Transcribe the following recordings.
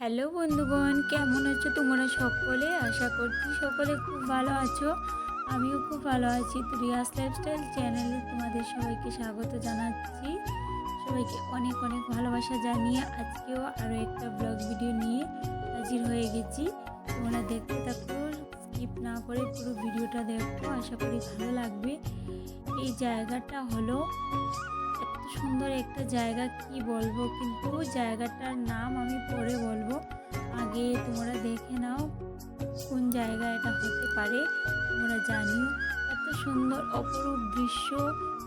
Hello বন্ধুগণ, কেমন আছো তোমরা সকলে? আশা করছি সকলে খুব ভালো আছো। আমিও খুব ভালো আছি। তো রিয়াস লাইফস্টাইল চ্যানেলে তোমাদের সবাইকে স্বাগত জানাচ্ছি। সবাইকে অনেক অনেক ভালোবাসা জানিয়ে আজকেও আরও একটা ব্লগ ভিডিও নিয়ে হাজির হয়ে গেছি। তোমরা দেখতে থাকো, স্কিপ না করে পুরো ভিডিওটা দেখো, আশা করি ভালো লাগবে। এই জায়গাটা হলো এত সুন্দর একটা জায়গা, কি বলবো, কিন্তু জায়গাটার নাম আমি পরে বলবো। আগে তোমরা দেখে নাও কোন জায়গা এটা হতে পারে, তোমরা জানিও। এত সুন্দর অপরূপ দৃশ্য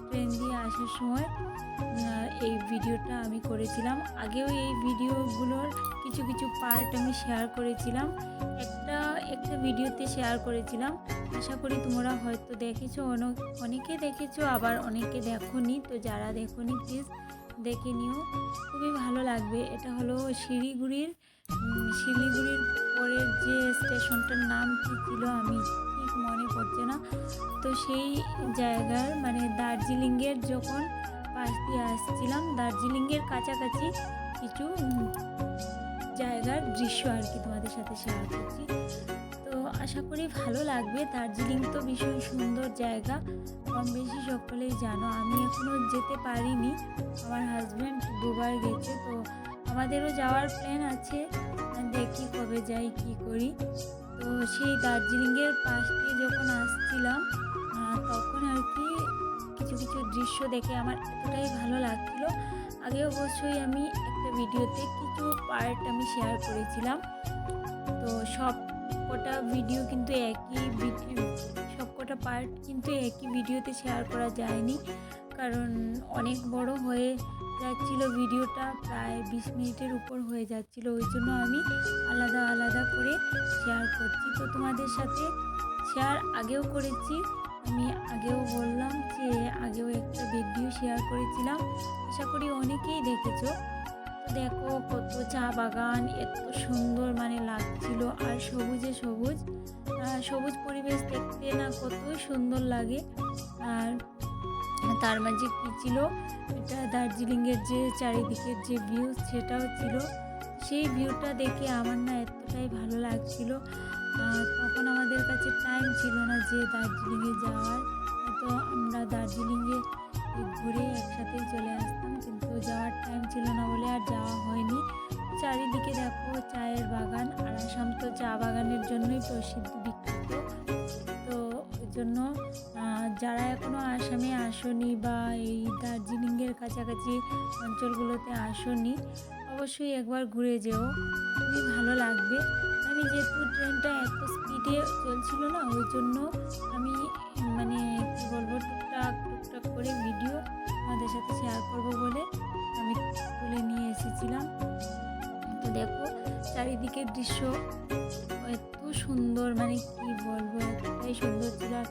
ট্রেন দিয়ে আসার সময় এই ভিডিওটা আমি করেছিলাম। আগেও এই ভিডিওগুলোর কিছু কিছু পার্ট আমি শেয়ার করেছিলাম, একটা একটা ভিডিওতে শেয়ার করেছিলাম। আশা করি তোমরা হয়তো দেখেছো, অনেকে দেখেছো, আবার অনেকে দেখোনি। তো যারা দেখোনি প্লিজ দেখে নিও, খুবই ভালো লাগবে। এটা হলো শিলিগুড়ির পরের যে স্টেশনটার নাম কী ছিল আমি ঠিক মনে পড়ছে না। তো সেই জায়গার মানে দার্জিলিংয়ের যখন পাশ দিয়ে আসছিলাম, দার্জিলিংয়ের কাছাকাছি কিছু জায়গার দৃশ্য আর কি তোমাদের সাথে শেয়ার করছি। তো আশা করি ভালো লাগবে। দার্জিলিং তো ভীষণ সুন্দর জায়গা, কম বেশি সকলেই জানো। আমি এখনও যেতে পারিনি, আমার হাজব্যান্ড দুবার গেছে। তো আমাদেরও যাওয়ার প্ল্যান আছে, দেখি কবে যাই কি করি। তো সেই দার্জিলিংয়ের পাশ দিয়ে যখন আসছিলাম তখন আর কি কিছু কিছু দৃশ্য দেখে আমার এতটাই ভালো লাগছিল। আগে অবশ্যই আমি একটা ভিডিওতে কিছু পার্ট আমি শেয়ার করেছিলাম। তো সব কটা ভিডিও কিন্তু সব কটা পার্ট কিন্তু একই ভিডিওতে শেয়ার করা যায়নি, কারণ অনেক বড় হয়ে যাচ্ছিল ভিডিওটা, প্রায় 20 মিনিটের উপর হয়ে যাচ্ছিল। ওই জন্য আমি আলাদা আলাদা করে শেয়ার করছি। তো তোমাদের সাথে শেয়ার আগেও করেছি, আমি আগেও বললাম যে আগেও একটা ভিডিও শেয়ার করেছিলাম, আশা করি অনেকেই দেখেছো। তো দেখো কত চা বাগান, এত সুন্দর মানে লাগছিল, আর সবুজে সবুজ সবুজ পরিবেশ দেখতে না কতই সুন্দর লাগে। আর তার মাঝে কী ছিল, এটা দার্জিলিংয়ের যে চারিদিকের যে ভিউ সেটাও ছিল। সেই ভিউটা দেখে আমার না এতটাই ভালো লাগছিল। তখন আমাদের কাছে টাইম ছিল না যে দার্জিলিংয়ে যাওয়ার, তো আমরা দার্জিলিংয়ে ঘুরে একসাথেই চলে আসতাম, কিন্তু যাওয়ার টাইম ছিল না বলে আর যাওয়া হয়নি। চারিদিকে দেখো চায়ের বাগান, আর আসাম তো চা বাগানের জন্যই প্রসিদ্ধ, বিখ্যাত। তো ওই জন্য যারা এখনও আসামে আসনি বা এই দার্জিলিংয়ের কাছাকাছি অঞ্চলগুলোতে আসনি, অবশ্যই একবার ঘুরে যেও, খুবই ভালো লাগবে। আমি যেহেতু ট্রেনটা এত স্পিডে চলছিল না, ওই জন্য আমি মানে কী বলবো, টুকটাক টুকটাক করে ভিডিও আমাদের সাথে শেয়ার করব বলে আমি তুলে নিয়ে এসেছিলাম। তো দেখো চারিদিকের দৃশ্য এত সুন্দর, মানে কি বলবো, এতটাই সুন্দর ছিল। আর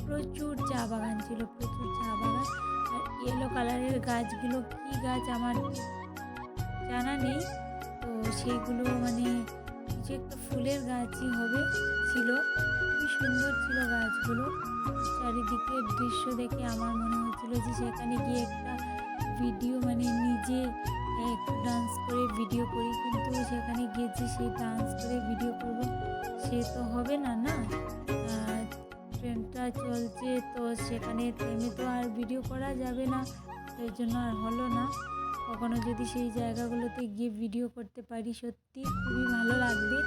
প্রচুর চা বাগান ছিল, প্রচুর চা বাগান। আর ইয়েলো কালারের গাছগুলো কি গাছ আমার জানা নেই, তো সেইগুলো মানে কিছু একটা ফুলের গাছই হবে, ছিল খুবই সুন্দর ছিল গাছগুলো। চারিদিকের দৃশ্য দেখে আমার মনে হচ্ছিল যে সেখানে গিয়ে একটা ভিডিও মানে নিজে একটু ডান্স করে ভিডিও করি, কিন্তু সেখানে গিয়ে যে সেই ডান্স করে ভিডিও করব সে তো হবে না, না। ট্রেনটা চলছে, তো সেখানে থেমে তো আর ভিডিও করা যাবে না, সেই জন্য আর হলো না। কখনো যদি সেই জায়গাগুলোতে গিয়ে ভিডিও করতে পারি, সত্যি খুবই ভালো লাগবে।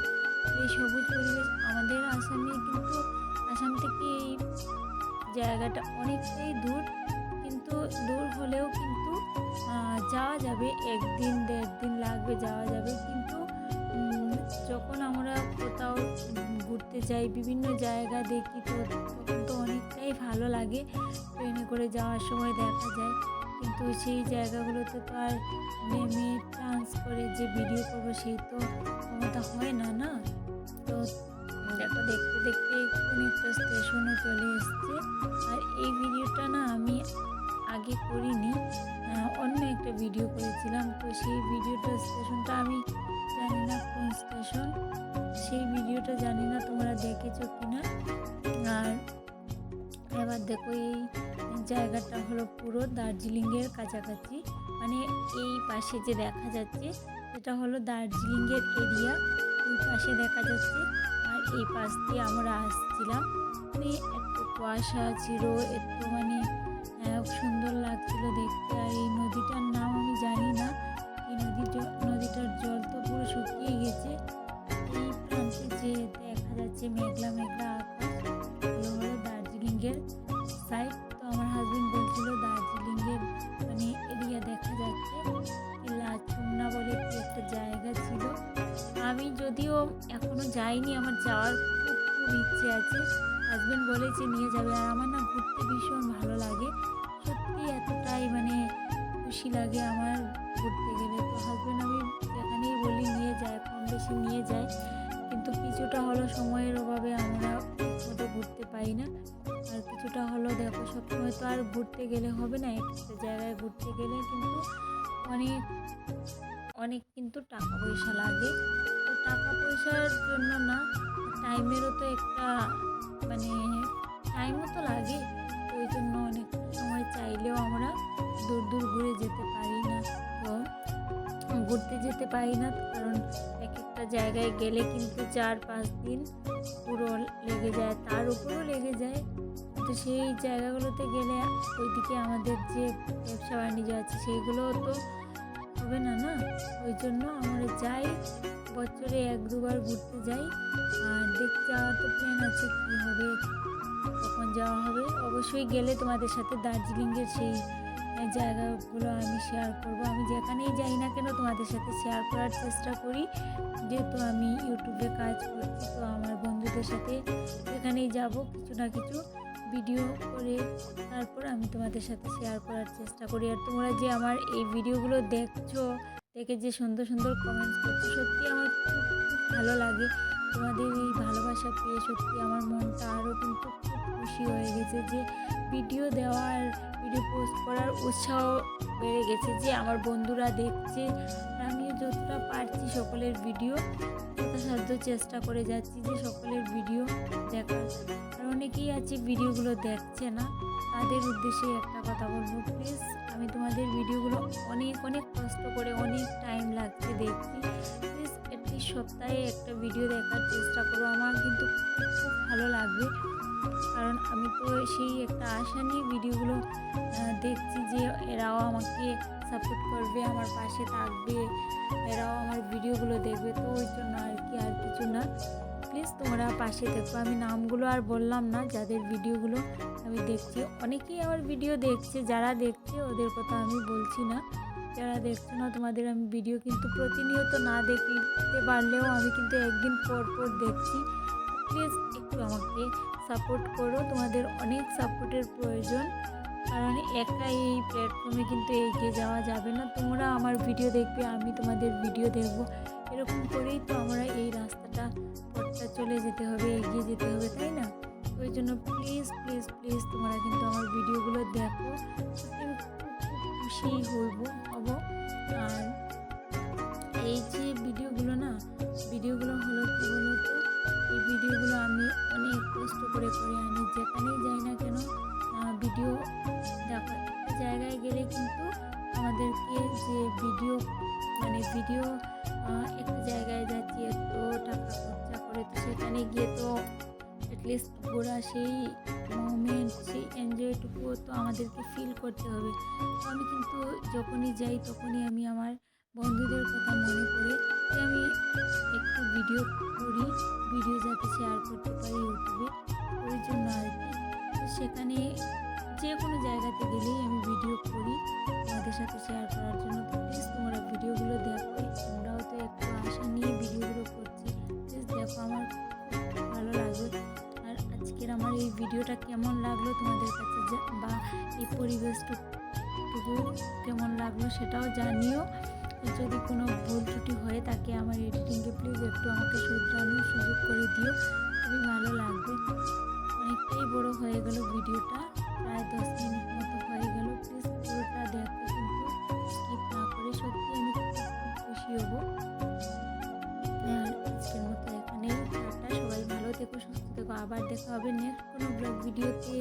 এই সবুজ পরিবেশ আমাদের আসামে, কিন্তু আসাম থেকে এই জায়গাটা অনেকটাই দূর, কিন্তু দূর হলেও কিন্তু যাওয়া যাবে, 1 দিন 1.5 দিন লাগবে, যাওয়া যাবে। কিন্তু যখন আমরা কোথাও ঘুরতে যাই, বিভিন্ন জায়গা দেখি, তো তখন তো অনেকটাই ভালো লাগে। ট্রেনে করে যাওয়ার সময় দেখা যায়, কিন্তু সেই জায়গাগুলোতে তো আর নেমে ডান্স করে যে ভিডিও করবো সেই তো ক্ষমতা হয় না, না। তো দেখো দেখতে দেখতে কোন একটা স্টেশনও চলে এসছে। আর এই ভিডিওটা না আমি আগে করিনি, অন্য একটা ভিডিও করেছিলাম। তো সেই ভিডিওটা স্টেশনটা আমি জানি না কোন স্টেশন, সেই ভিডিওটা জানি না তোমরা দেখেছো কিনা। আর এবার দেখো এই জায়গাটা হলো পুরো দার্জিলিংয়ের কাছাকাছি, মানে এই পাশে যে দেখা যাচ্ছে এটা হলো দার্জিলিংয়ের এরিয়া। ওই পাশে দেখা যাচ্ছে, আর এই পাশ দিয়ে আমরা আসছিলাম। মানে একটু কুয়াশা ছিল, একটু মানে সুন্দর লাগছিল দেখতে। আর এই নদীটার নাম আমি জানি না। এই নদীটার জল তো পুরো শুকিয়ে গেছে। এই প্রান্তে যে দেখা যাচ্ছে মেঘলা মেঘলা আকাশ, এগুলো হলো দার্জিলিংয়ের সাইড। তো আমার হাজবেন্ড বলছিল দার্জিলিংয়ের মানে এরিয়া দেখা যাচ্ছে। লাচুংনা বলে কি একটা জায়গা ছিল। আমি যদিও এখনো যাইনি, আমার যাওয়ার খুব খুব ইচ্ছে আছে। হাজবেন্ড বলেছে নিয়ে যাবে। আর আমার না ঘুরতে ভীষণ ভালো লাগে, সত্যি এতটাই মানে খুশি লাগে আমার ঘুরতে গেলে। তো হাজবেন্ড আমি যেখানেই বলি নিয়ে যায়, কম বেশি নিয়ে যায়, কিন্তু কিছুটা হলো সময়ের অভাবে আমরা মতো ঘুরতে পাই না। আর কিছুটা হলো দেখো, সবসময় তো আর ঘুরতে গেলে হবে না। একটা জায়গায় ঘুরতে গেলে কিন্তু অনেক অনেক কিন্তু টাকা পয়সা লাগে। তো টাকা পয়সার জন্য না, টাইমেরও তো একটা মানে টাইমও তো লাগে। তো ওই জন্য অনেক সময় চাইলেও আমরা দূর দূর ঘুরে যেতে পারি না। তো ঘুরতে যেতে পারি না, কারণ এক একটা জায়গায় গেলে কিন্তু 4-5 দিন পুরো লেগে যায়, তার উপরেও লেগে যায়। তো সেই জায়গাগুলোতে গেলে ওইদিকে আমাদের যে ব্যবসা বাণিজ্য আছে সেইগুলোও তো হবে না না। ওই জন্য আমরা যাই, বছরে 1-2 বার ঘুরতে যাই। আর দেখতে যাওয়ার তো প্ল্যান আছে, কী হবে কখন যাওয়া হবে। অবশ্যই গেলে তোমাদের সাথে দার্জিলিংয়ের সেই জায়গাগুলো আমি শেয়ার করব। আমি যেখানেই যাই না কেন তোমাদের সাথে শেয়ার করার চেষ্টা করি, যেহেতু আমি ইউটিউবে কাজ করছি। তো আমার বন্ধুদের সাথে যেখানেই যাব কিছু না কিছু ভিডিও করে তারপর আমি তোমাদের সাথে শেয়ার করার চেষ্টা করি। আর তোমরা যে আমার এই ভিডিওগুলো দেখছো, দেখে যে সুন্দর সুন্দর কমেন্টস করছো, সত্যি আমার খুব খুব ভালো লাগে। তোমাদের এই ভালোবাসা পেয়ে সত্যি আমার মনটা আরও কিন্তু খুব খুশি হয়ে গেছে, যে ভিডিও দেওয়ার, ভিডিও পোস্ট করার উৎসাহ বেড়ে গেছে, যে আমার বন্ধুরা দেখছে। আর আমিও যতটা পারছি সকলের ভিডিও যথাসাধ্য চেষ্টা করে যাচ্ছি যে সকলের ভিডিও দেখার। আর অনেকেই আছে ভিডিওগুলো দেখছে না, তাদের উদ্দেশ্যে একটা কথা বলবো, প্লিজ আমি তোমাদের ভিডিওগুলো অনেক অনেক কষ্ট করে, অনেক টাইম লাগছে দেখছি, প্লিজ একটি সপ্তাহে একটা ভিডিও দেখার চেষ্টা করো। আমার কিন্তু খুব ভালো লাগবে, কারণ আমি তো সেই একটা আশা নিয়ে ভিডিওগুলো দেখছি, যে এরাও আমাকে সাপোর্ট করবে, আমার পাশে থাকবে, এরাও আমার ভিডিওগুলো দেখবে। তো ওই জন্য আর কি, আর কিছু না। প্লিজ তোমরা পাশে দেখো। আমি নামগুলো আর বললাম না, যাদের ভিডিওগুলো আমি দেখছি। অনেকেই আমার ভিডিও দেখছে, যারা দেখছে ওদের কথা আমি বলছি না। যারা দেখছো না তোমাদের আমি ভিডিও কিন্তু প্রতিনিয়ত না দেখতে পারলেও আমি কিন্তু একদিন পর পর দেখছি। প্লিজ একটু আমাকে সাপোর্ট করো, তোমাদের অনেক সাপোর্টের প্রয়োজন, কারণ একা এই প্ল্যাটফর্মে কিন্তু এগিয়ে যাওয়া যাবে না। তোমরা আমার ভিডিও দেখবে, আমি তোমাদের ভিডিও দেখব, এরকম করেই তো আমরা এই রাস্তাটা পথটা চলে যেতে হবে, এগিয়ে যেতে হবে, তাই না? ওই জন্য প্লিজ প্লিজ প্লিজ তোমরা কিন্তু আমার ভিডিওগুলো দেখো, আমি খুব খুশি হব। আর এই যে ভিডিওগুলো না, ভিডিওগুলো হলো কি বলো তো, এই ভিডিওগুলো আমি অনেক কষ্ট করে আনি, যেখানেই যাই না কেন ভিডিও দেখো। একটা জায়গায় গেলে কিন্তু আমাদেরকে যে ভিডিও একটা জায়গায় যাচ্ছি, এত টাকা খরচা করে, তো সেখানে গিয়ে তো অ্যাটলিস্ট ঘোরা সেই মোমেন্ট, সেই এনজয়টুকুও তো আমাদেরকে ফিল করতে হবে। তো আমি কিন্তু যখনই যাই তখনই আমি আমার বন্ধুদের কথা মনে করে যে আমি একটু ভিডিও করি, ভিডিও যাতে শেয়ার করতে পারি ইউটিউবে, ওই জন্য আর কি। তো সেখানে যে কোনো জায়গাতে গেলেই আমি ভিডিও করি তোমাদের সাথে শেয়ার করার জন্য। তো প্লিজ তোমরা ভিডিওগুলো দেখো, তোমরাও তো একটু আশা নিয়ে ভিডিওগুলো করছি, প্লিজ দেখো, আমার খুব ভালো লাগবে। আর আজকের আমার এই ভিডিওটা কেমন লাগলো তোমাদের কাছে, বা এই পরিবেশটুকু কেমন লাগলো সেটাও জানিও। যদি কোনো ভুল ত্রুটি হয়ে থাকে আমার এডিটিংয়ে, প্লিজ একটু আমাকে শুধরানোর সুযোগ করে দিও, খুবই ভালো লাগবে। অনেকটাই বড় হয়ে গেল ভিডিওটা, প্রায় 10 মিনিট মতো হয়ে গেল। প্লিজ পুরোটা দেখো, কিন্তু স্কিপ না করে, সত্যি আমি খুব খুশি হব। আজকের মতো এখানেই টাটা, সবাই ভালো থেকো, সুস্থ থেকো, আবার দেখা হবে নেক্সট কোনো ব্লগ ভিডিওতে।